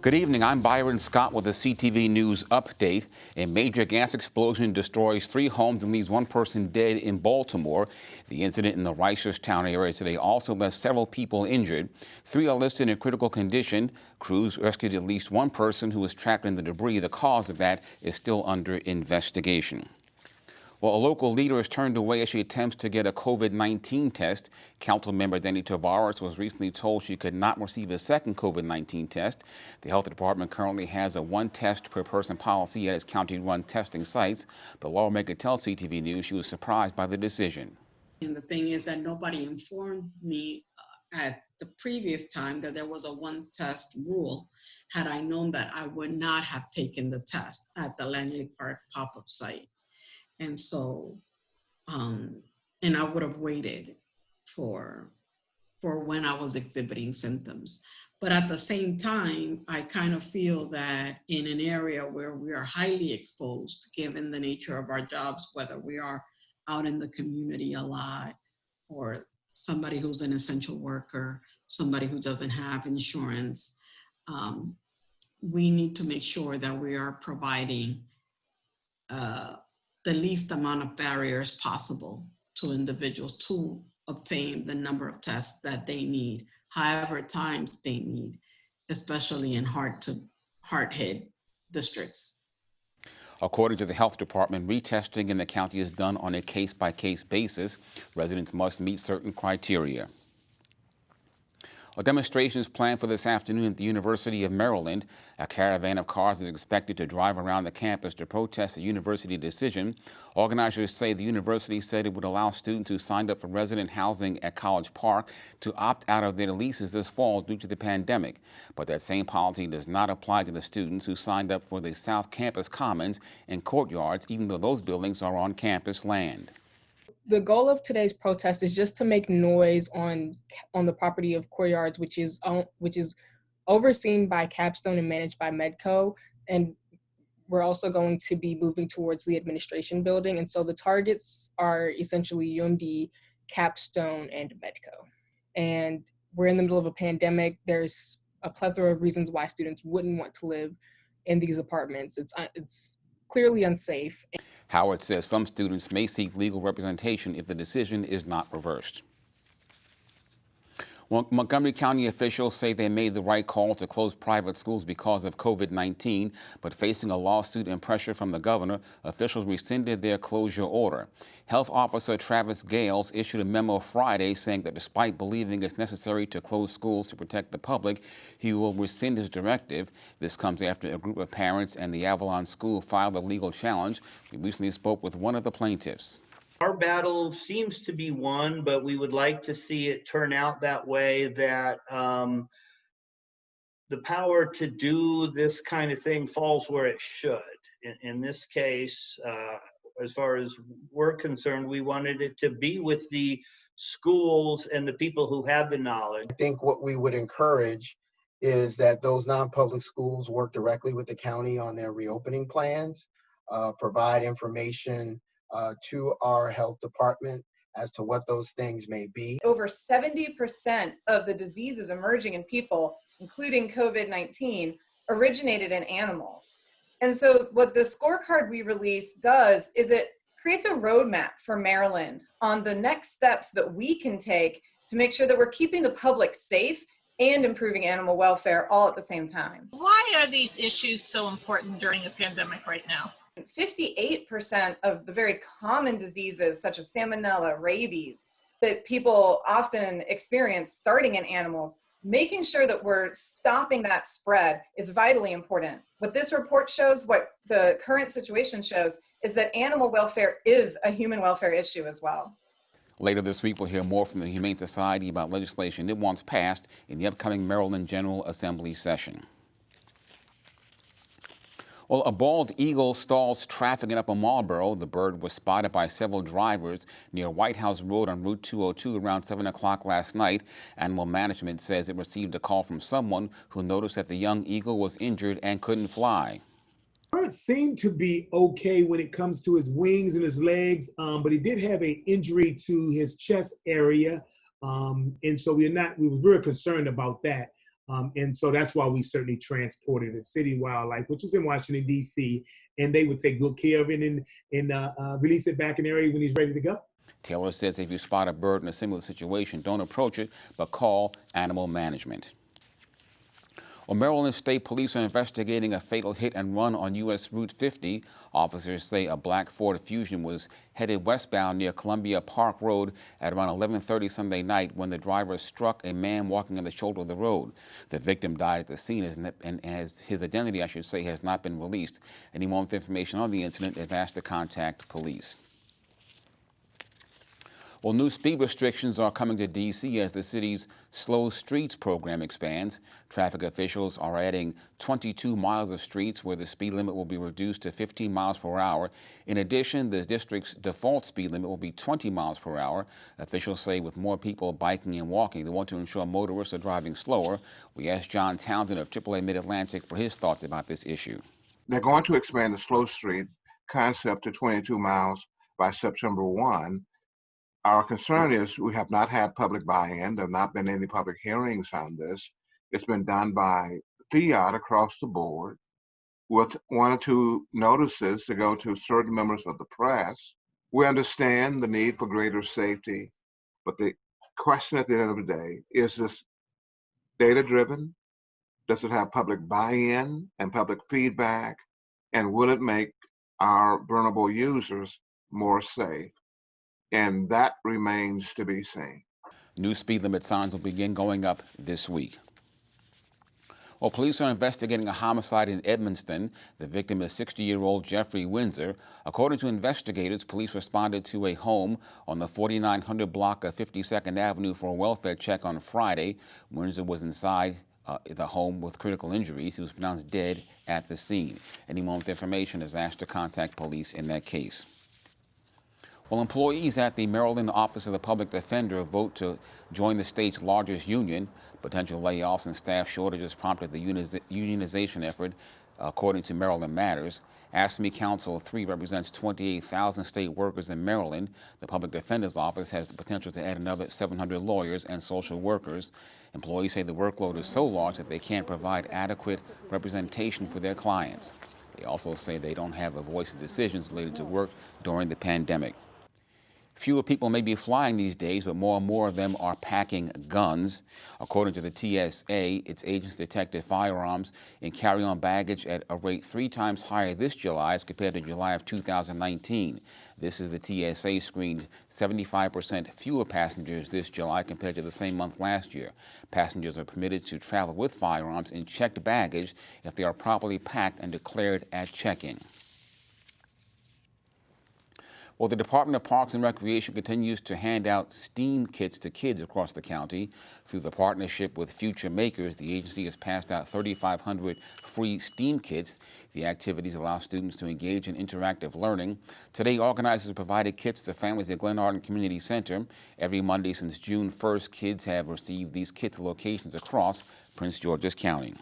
Good evening. I'm Byron Scott with a CTV News update. A major gas explosion destroys 3 homes and leaves 1 person dead in Baltimore. The incident in the Reisterstown area today also left several people injured. 3 are listed in critical condition. Crews rescued at least 1 person who was trapped in the debris. The cause of that is still under investigation. Well, a local leader is turned away as she attempts to get a COVID-19 test. Councilmember Danny Tavares was recently told she could not receive a second COVID-19 test. The health department currently has a 1 test per person policy at its county-run testing sites. The lawmaker tells CTV News she was surprised by the decision. And the thing is that nobody informed me at the previous time that there was a 1 test rule. Had I known that, I would not have taken the test at the Langley Park pop-up site. And so, and I would have waited for when I was exhibiting symptoms. But at the same time, I kind of feel that in an area where we are highly exposed, given the nature of our jobs, whether we are out in the community a lot, or somebody who's an essential worker, somebody who doesn't have insurance, we need to make sure that we are providing the least amount of barriers possible to individuals to obtain the number of tests that they need, however times they need, especially in hard-hit districts. According to the health department, retesting in the county is done on a case-by-case basis. Residents must meet certain criteria. A demonstration is planned for this afternoon at the University of Maryland. A caravan of cars is expected to drive around the campus to protest the university decision. Organizers say the university said it would allow students who signed up for resident housing at College Park to opt out of their leases this fall due to the pandemic. But that same policy does not apply to the students who signed up for the South Campus Commons and courtyards, even though those buildings are on campus land. The goal of today's protest is just to make noise on the property of Courtyards, which is overseen by Capstone and managed by Medco. And we're also going to be moving towards the administration building. And so the targets are essentially UMD, Capstone, and Medco. And we're in the middle of a pandemic. There's a plethora of reasons why students wouldn't want to live in these apartments. It's clearly unsafe. Howard says some students may seek legal representation if the decision is not reversed. Well, Montgomery County officials say they made the right call to close private schools because of COVID-19, but facing a lawsuit and pressure from the governor, officials rescinded their closure order. Health Officer Travis Gales issued a memo Friday saying that despite believing it's necessary to close schools to protect the public, he will rescind his directive. This comes after a group of parents and the Avalon School filed a legal challenge. We recently spoke with one of the plaintiffs. Our battle seems to be won, but we would like to see it turn out that way, that the power to do this kind of thing falls where it should. In this case, as far as we're concerned, we wanted it to be with the schools and the people who have the knowledge. I think what we would encourage is that those non-public schools work directly with the county on their reopening plans, provide information to our health department as to what those things may be. Over 70% of the diseases emerging in people, including COVID-19, originated in animals. And so what the scorecard we released does is it creates a roadmap for Maryland on the next steps that we can take to make sure that we're keeping the public safe and improving animal welfare all at the same time. Why are these issues so important during a pandemic right now? 58% of the very common diseases such as salmonella, rabies, that people often experience starting in animals, making sure that we're stopping that spread is vitally important. What this report shows, what the current situation shows, is that animal welfare is a human welfare issue as well. Later this week, we'll hear more from the Humane Society about legislation it wants passed in the upcoming Maryland General Assembly session. Well, a bald eagle stalls traffic in Upper Marlboro. The bird was spotted by several drivers near White House Road on Route 202 around 7 o'clock last night. Animal Management says it received a call from someone who noticed that the young eagle was injured and couldn't fly. Bird seemed to be okay when it comes to his wings and his legs, but he did have an injury to his chest area, and so we were very concerned about that. And so that's why we certainly transported it. City Wildlife, which is in Washington, D.C., and they would take good care of it and release it back in the area when he's ready to go. Taylor says if you spot a bird in a similar situation, don't approach it, but call animal management. Well, Maryland State Police are investigating a fatal hit and run on U.S. Route 50. Officers say a black Ford Fusion was headed westbound near Columbia Park Road at around 11:30 Sunday night when the driver struck a man walking on the shoulder of the road. The victim died at the scene, and as his identity, I should say, has not been released. Anyone with information on the incident is asked to contact police. Well, new speed restrictions are coming to D.C. as the city's Slow Streets program expands. Traffic officials are adding 22 miles of streets where the speed limit will be reduced to 15 miles per hour. In addition, the district's default speed limit will be 20 miles per hour. Officials say with more people biking and walking, they want to ensure motorists are driving slower. We asked John Townsend of AAA Mid-Atlantic for his thoughts about this issue. They're going to expand the Slow Street concept to 22 miles by September 1. Our concern is we have not had public buy-in. There have not been any public hearings on this. It's been done by fiat across the board with 1 or 2 notices to go to certain members of the press. We understand the need for greater safety, but the question at the end of the day, is this data-driven? Does it have public buy-in and public feedback? And will it make our vulnerable users more safe? And that remains to be seen. New speed limit signs will begin going up this week. Well, police are investigating a homicide in Edmonston. The victim is 60-year-old Jeffrey Windsor. According to investigators, police responded to a home on the 4900 block of 52nd Avenue for a welfare check on Friday. Windsor was inside the home with critical injuries. He was pronounced dead at the scene. Anyone with information is asked to contact police in that case. Well, employees at the Maryland Office of the Public Defender vote to join the state's largest union. Potential layoffs and staff shortages prompted the unionization effort, according to Maryland Matters. AFSCME Council 3 represents 28,000 state workers in Maryland. The Public Defender's Office has the potential to add another 700 lawyers and social workers. Employees say the workload is so large that they can't provide adequate representation for their clients. They also say they don't have a voice in decisions related to work during the pandemic. Fewer people may be flying these days, but more and more of them are packing guns. According to the TSA, its agents detected firearms and carry-on baggage at a rate 3 times higher this July as compared to July of 2019. This is the TSA screened 75% fewer passengers this July compared to the same month last year. Passengers are permitted to travel with firearms in checked baggage if they are properly packed and declared at check-in. Well, the Department of Parks and Recreation continues to hand out STEAM kits to kids across the county. Through the partnership with Future Makers, the agency has passed out 3,500 free STEAM kits. The activities allow students to engage in interactive learning. Today, organizers provided kits to families at Glen Arden Community Center. Every Monday since June 1st, kids have received these kits at locations across Prince George's County.